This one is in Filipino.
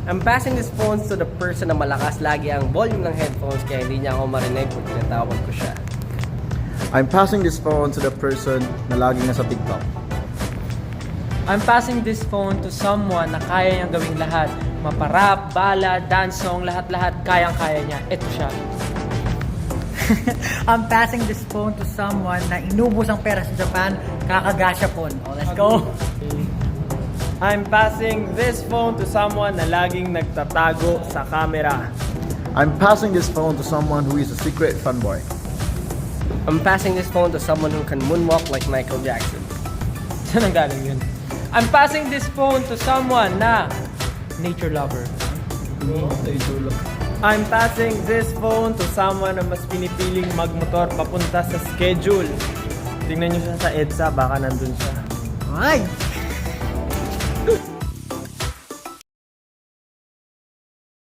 I'm passing this phone to the person na malakas lagi ang volume ng headphones kaya hindi niya ako marinig kung tinatawag ko siya. I'm passing this phone to the person na laging nasa TikTok. I'm passing this phone to someone na kaya niyang gawing lahat. Maparap, ballad, dance song, lahat-lahat kayang-kaya niya. Ito siya. I'm passing this phone to someone na inubos ang pera sa Japan, kakagasya phone. Oh, let's go! I'm passing this phone to someone na laging nagtatago sa camera. I'm passing this phone to someone who is a secret fanboy. I'm passing this phone to someone who can moonwalk like Michael Jackson. Saan ang galing yun? I'm passing this phone to someone na nature lover. I'm passing this phone to someone na mas pinipiling magmotor papunta sa schedule. Tingnan nyo siya sa EDSA, baka nandun siya. Ay!